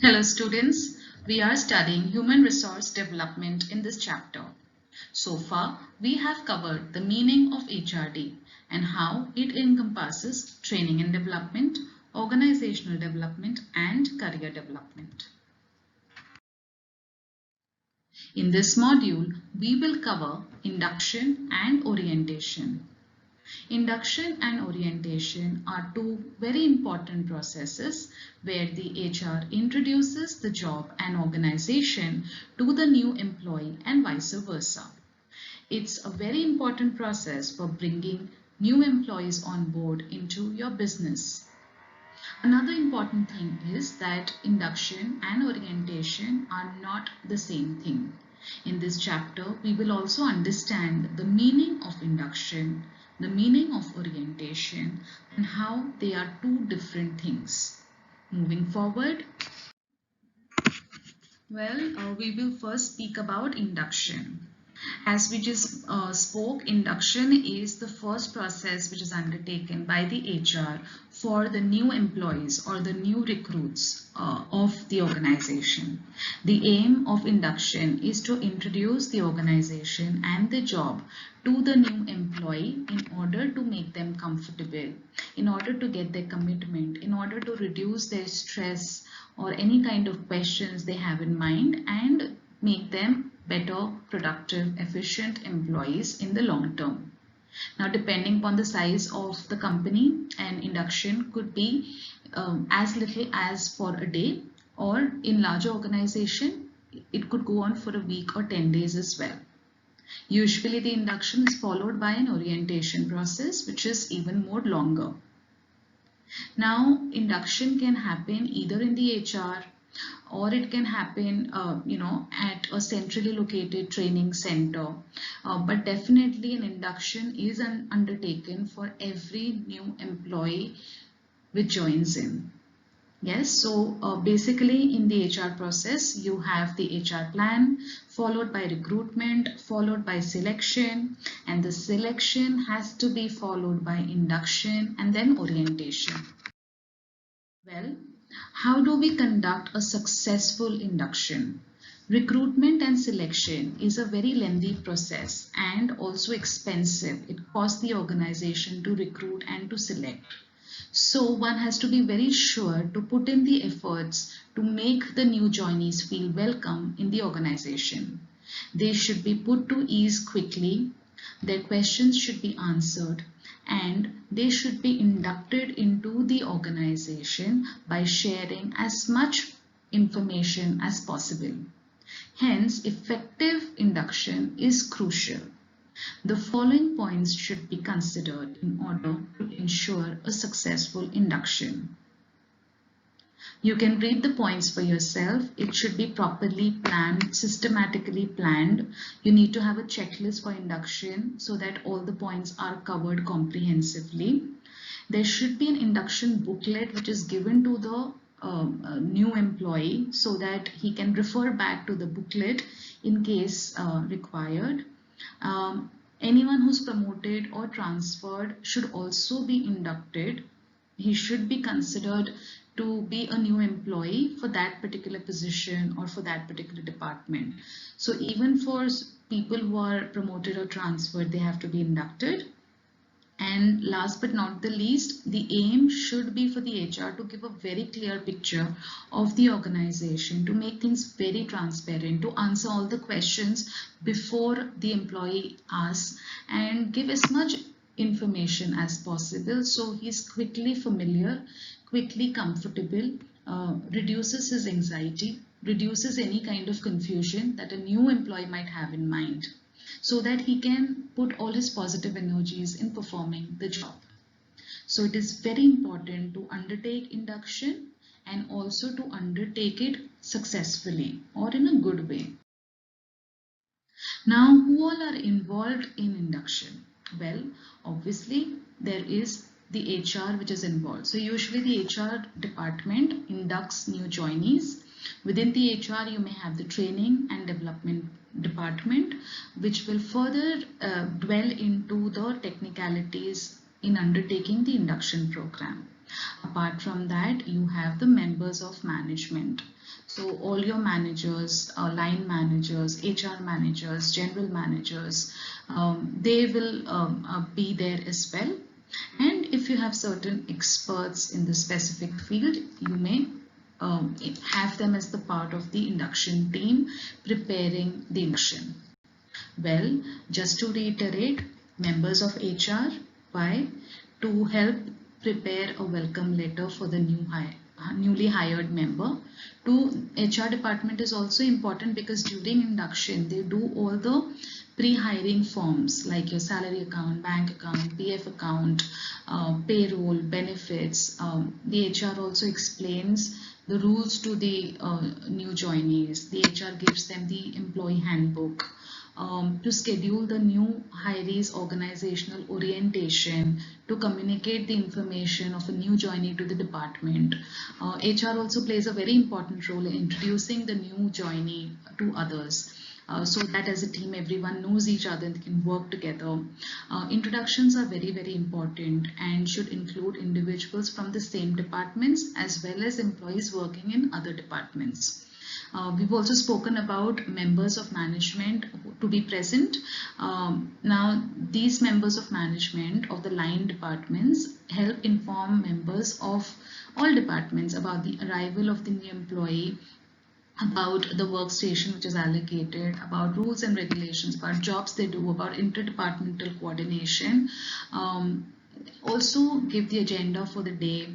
Hello students, we are studying human resource development in this chapter. So far, we have covered the meaning of HRD and how it encompasses training and development, organizational development and career development. In this module, we will cover induction and orientation. Induction and orientation are two very important processes where the HR introduces the job and organization to the new employee and vice versa. It's a very important process for bringing new employees on board into your business. Another important thing is that induction and orientation are not the same thing. In this chapter, we will also understand the meaning of induction, the meaning of orientation, and how they are two different things. Moving forward, we will first speak about induction. As we just spoke, induction is the first process which is undertaken by the HR for the new employees or the new recruits of the organization. The aim of induction is to introduce the organization and the job to the new employee in order to make them comfortable, in order to get their commitment, in order to reduce their stress or any kind of questions they have in mind and make them better, productive, efficient employees in the long term. Now, depending upon the size of the company, an induction could be as little as for a day, or in larger organization, it could go on for a week or 10 days as well. Usually, the induction is followed by an orientation process, which is even more longer. Now, induction can happen either in the HR or it can happen, at a centrally located training center. But definitely an induction is undertaken for every new employee which joins in. Yes, so basically in the HR process, you have the HR plan followed by recruitment, followed by selection, and the selection has to be followed by induction and then orientation. Well, how do we conduct a successful induction? Recruitment and selection is a very lengthy process and also expensive. It costs the organization to recruit and to select. So one has to be very sure to put in the efforts to make the new joinees feel welcome in the organization. They should be put to ease quickly, their questions should be answered, and they should be inducted into the organization by sharing as much information as possible. Hence, effective induction is crucial. The following points should be considered in order to ensure a successful induction. You can read the points for yourself. It should be properly planned, systematically planned. You need to have a checklist for induction so that all the points are covered comprehensively. There should be an induction booklet which is given to the new employee so that he can refer back to the booklet in case required. Anyone who's promoted or transferred should also be inducted. He should be considered to be a new employee for that particular position or for that particular department. So even for people who are promoted or transferred, they have to be inducted. And last but not the least, the aim should be for the HR to give a very clear picture of the organization, to make things very transparent, to answer all the questions before the employee asks and give as much information as possible so he's quickly familiar, quickly comfortable, reduces his anxiety, reduces any kind of confusion that a new employee might have in mind, so that he can put all his positive energies in performing the job. So it is very important to undertake induction and also to undertake it successfully or in a good way. Now, who all are involved in induction? Well, obviously there is the HR which is involved. So usually the HR department inducts new joinees. Within the HR, you may have the training and development department, which will further dwell into the technicalities in undertaking the induction program. Apart from that, you have the members of management. So all your managers, line managers, HR managers, general managers, they will be there as well. And if you have certain experts in the specific field, you may have them as the part of the induction team preparing the induction. Well, just to reiterate, members of HR, why? To help prepare a welcome letter for the newly hired member. To HR department is also important because during induction they do all the pre-hiring forms like your salary account, bank account, PF account, payroll, benefits. The HR also explains the rules to the new joinees. The HR gives them the employee handbook. To schedule the new hirees organizational orientation, to communicate the information of a new joinee to the department. HR also plays a very important role in introducing the new joinee to others. So that as a team everyone knows each other and can work together. Introductions are very, very important and should include individuals from the same departments as well as employees working in other departments. We've also spoken about members of management to be present. Now, these members of management of the line departments help inform members of all departments about the arrival of the new employee, about the workstation which is allocated, about rules and regulations, about jobs they do, about interdepartmental coordination. Also give the agenda for the day,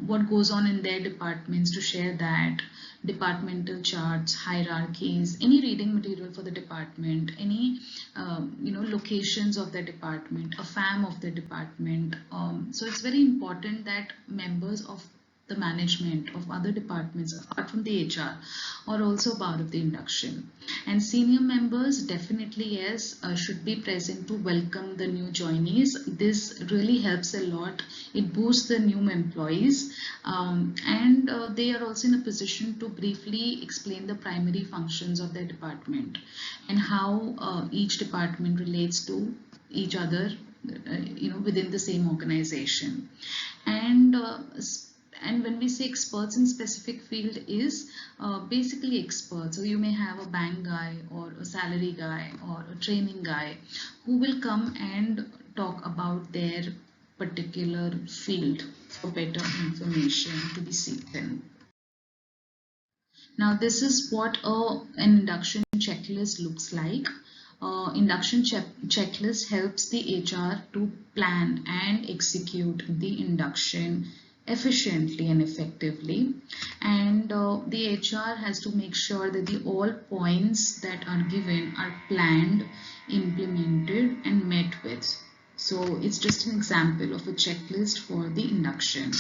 what goes on in their departments, to share that, departmental charts, hierarchies, any reading material for the department, any locations of the department, a FAM of the department. So it's very important that members of the management of other departments apart from the HR are also part of the induction. And senior members definitely, yes, should be present to welcome the new joinees. This really helps a lot. It boosts the new employees, and they are also in a position to briefly explain the primary functions of their department and how each department relates to each other within the same organization. And when we say experts in specific field is basically experts. So you may have a bank guy or a salary guy or a training guy who will come and talk about their particular field for better information to be seen. Now this is what an induction checklist looks like. Induction checklist helps the HR to plan and execute the induction efficiently and effectively, and the HR has to make sure that the all points that are given are planned, implemented and met with. So it's just an example of a checklist for the induction.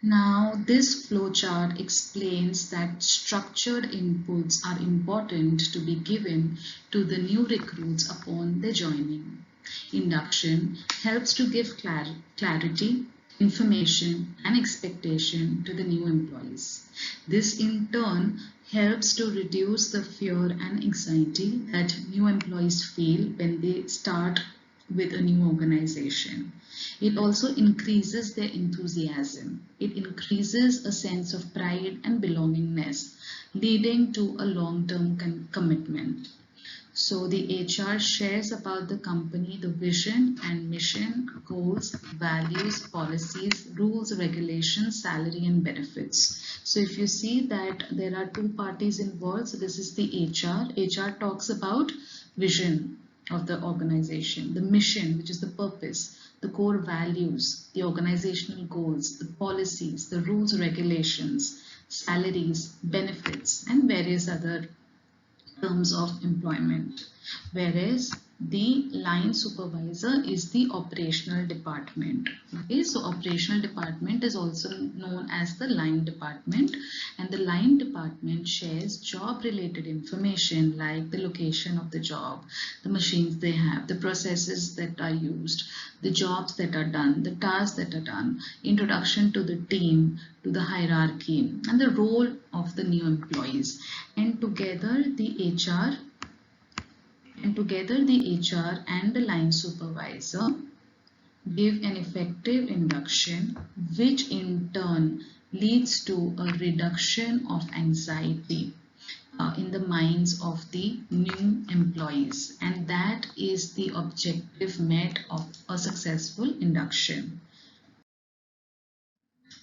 Now this flowchart explains that structured inputs are important to be given to the new recruits upon their joining. Induction helps to give clarity, information and expectation to the new employees. This in turn helps to reduce the fear and anxiety that new employees feel when they start with a new organization. It also increases their enthusiasm. It increases a sense of pride and belongingness, leading to a long-term commitment. So the HR shares about the company, the vision and mission, goals, values, policies, rules, regulations, salary and benefits. So if you see that there are two parties involved, so this is the HR. HR talks about vision of the organization, the mission, which is the purpose, the core values, the organizational goals, the policies, the rules, regulations, salaries, benefits, and various other terms of employment. Whereas the line supervisor is the operational department. Okay, so operational department is also known as the line department, and the line department shares job related information like the location of the job, the machines they have, the processes that are used, the jobs that are done, the tasks that are done, introduction to the team, to the hierarchy and the role of the new employees. And together the HR And together the HR and the line supervisor give an effective induction, which in turn leads to a reduction of anxiety in the minds of the new employees, and that is the objective met of a successful induction.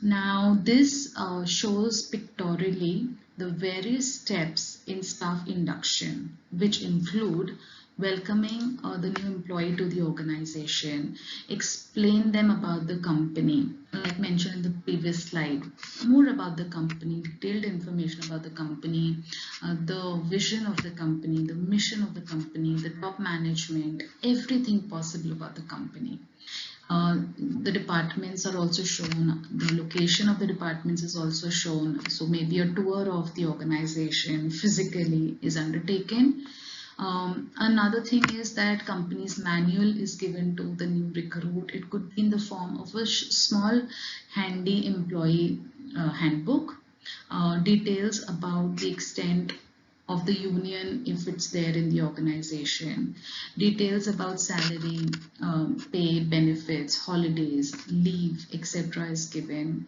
Now this shows pictorially the various steps in staff induction, which include welcoming the new employee to the organization, explain them about the company, like mentioned in the previous slide, more about the company, detailed information about the company, the vision of the company, the mission of the company, the top management, everything possible about the company. The departments are also shown, the location of the departments is also shown, so maybe a tour of the organization physically is undertaken. Another thing is that company's manual is given to the new recruit. It could be in the form of a small handy employee handbook, details about the extent of the union if it's there in the organization, details about salary, pay, benefits, holidays, leave, etc. is given.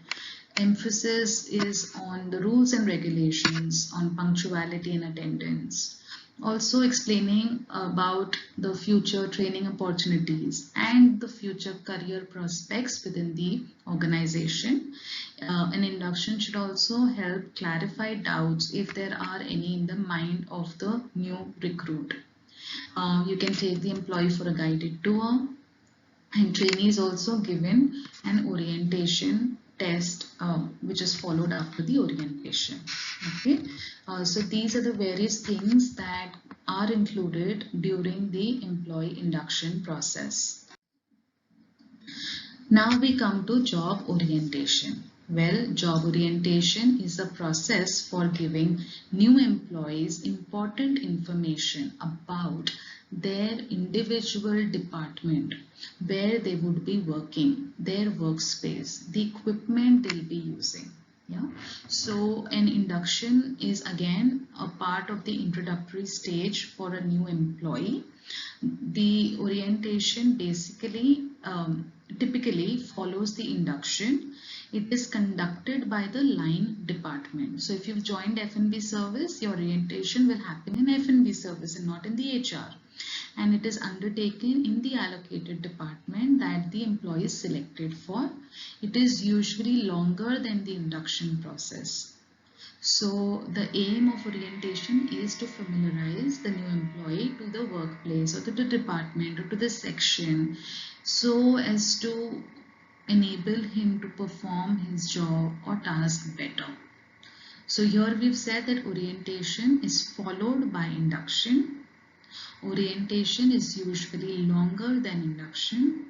Emphasis is on the rules and regulations, on punctuality and attendance. Also explaining about the future training opportunities and the future career prospects within the organization. An induction should also help clarify doubts if there are any in the mind of the new recruit. You can take the employee for a guided tour, and trainee is also given an orientation test which is followed after the orientation. Okay, so these are the various things that are included during the employee induction process. Now we come to job orientation. Well, job orientation is a process for giving new employees important information about their individual department, where they would be working, their workspace, the equipment they'll be using. Yeah, so an induction is again a part of the introductory stage for a new employee. The orientation basically typically follows the induction. It is conducted by the line department. So if you've joined F&B service, your orientation will happen in F&B service and not in the HR. And it is undertaken in the allocated department that the employee is selected for. It is usually longer than the induction process. So the aim of orientation is to familiarize the new employee to the workplace or to the department or to the section, so as to enable him to perform his job or task better. So here we've said that orientation is followed by induction. Orientation is usually longer than induction,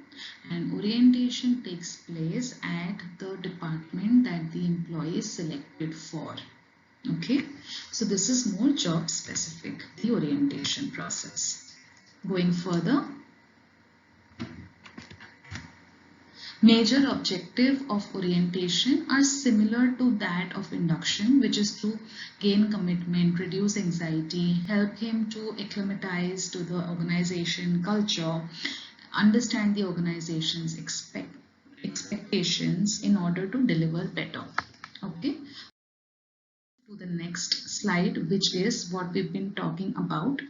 and orientation takes place at the department that the employee is selected for. Okay, so this is more job specific, the orientation process. Going further, major objective of orientation are similar to that of induction, which is to gain commitment, reduce anxiety, help him to acclimatize to the organization culture, understand the organization's expectations in order to deliver better. Okay, to the next slide, which is what we've been talking about.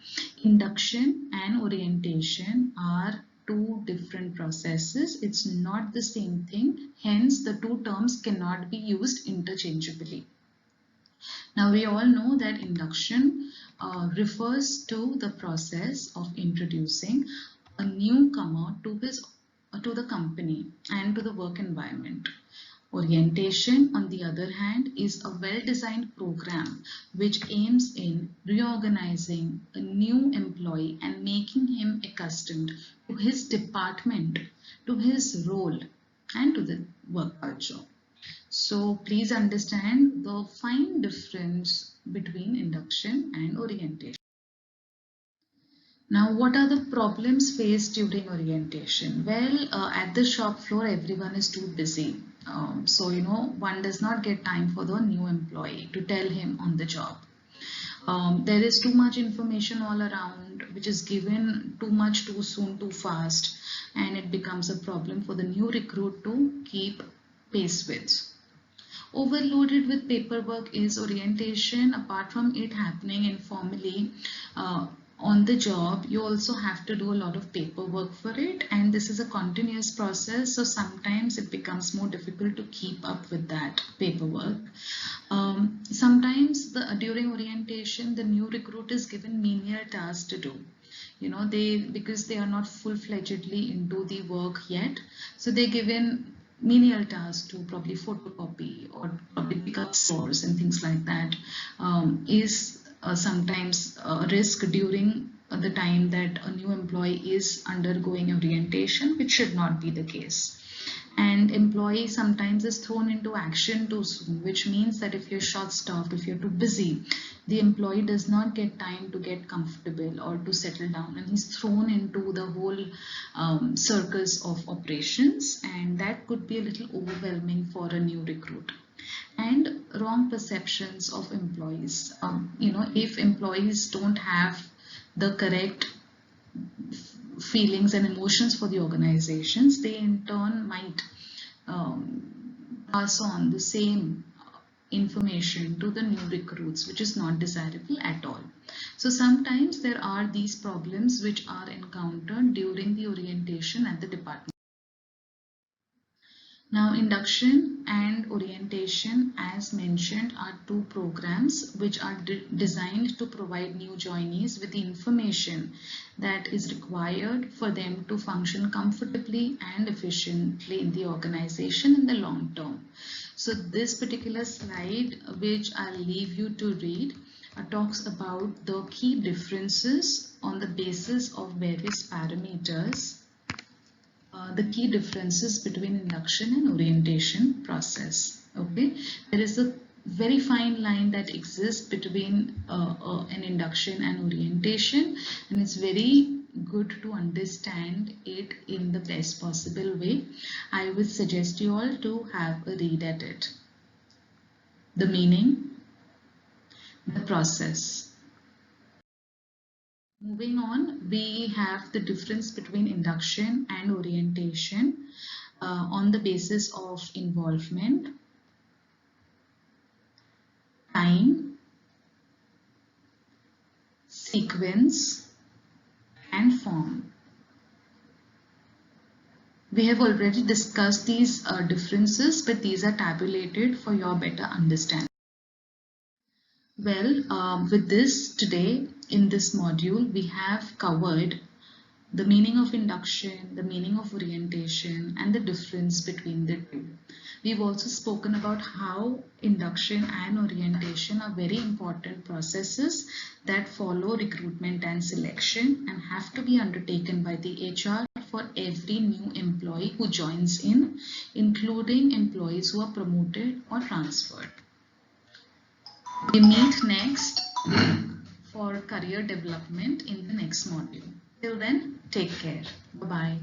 Induction and orientation are two different processes. It's not the same thing. Hence, the two terms cannot be used interchangeably. Now, we all know that induction refers to the process of introducing a newcomer to the company and to the work environment. Orientation, on the other hand, is a well-designed program which aims in reorganizing a new employee and making him accustomed to his department, to his role, and to the work culture. So please understand the fine difference between induction and orientation. Now, what are the problems faced during orientation? Well, at the shop floor, everyone is too busy. So, one does not get time for the new employee to tell him on the job. There is too much information all around, which is given too much, too soon, too fast, and it becomes a problem for the new recruit to keep pace with. Overloaded with paperwork is orientation. Apart from it happening informally on the job, you also have to do a lot of paperwork for it, and this is a continuous process, so sometimes it becomes more difficult to keep up with that paperwork. Sometimes during orientation, the new recruit is given menial tasks to do. Because they are not full-fledgedly into the work yet, so they're given menial tasks to probably photocopy or probably pick up stores and things like that. Is sometimes a risk during the time that a new employee is undergoing orientation, which should not be the case. And employee sometimes is thrown into action too soon, which means that if you're short-staffed, if you're too busy, the employee does not get time to get comfortable or to settle down, and he's thrown into the whole circus of operations, and that could be a little overwhelming for a new recruit. And wrong perceptions of employees. If employees don't have the correct feelings and emotions for the organizations, they in turn might pass on the same information to the new recruits, which is not desirable at all. So sometimes there are these problems which are encountered during the orientation at the department. Now, induction and orientation, as mentioned, are two programs which are designed to provide new joinees with the information that is required for them to function comfortably and efficiently in the organization in the long term. So this particular slide, which I'll leave you to read, talks about the key differences on the basis of various parameters. The key differences between induction and orientation process. Okay, there is a very fine line that exists between an induction and orientation, and it's very good to understand it in the best possible way. I would suggest you all to have a read at it. The meaning, the process. Moving on, we have the difference between induction and orientation on the basis of involvement, time, sequence, and form. We have already discussed these differences, but these are tabulated for your better understanding. Well, with this today in this module, we have covered the meaning of induction, the meaning of orientation, and the difference between the two. We've also spoken about how induction and orientation are very important processes that follow recruitment and selection and have to be undertaken by the HR for every new employee who joins in, including employees who are promoted or transferred. We meet next for career development in the next module. Till then, take care. Bye-bye.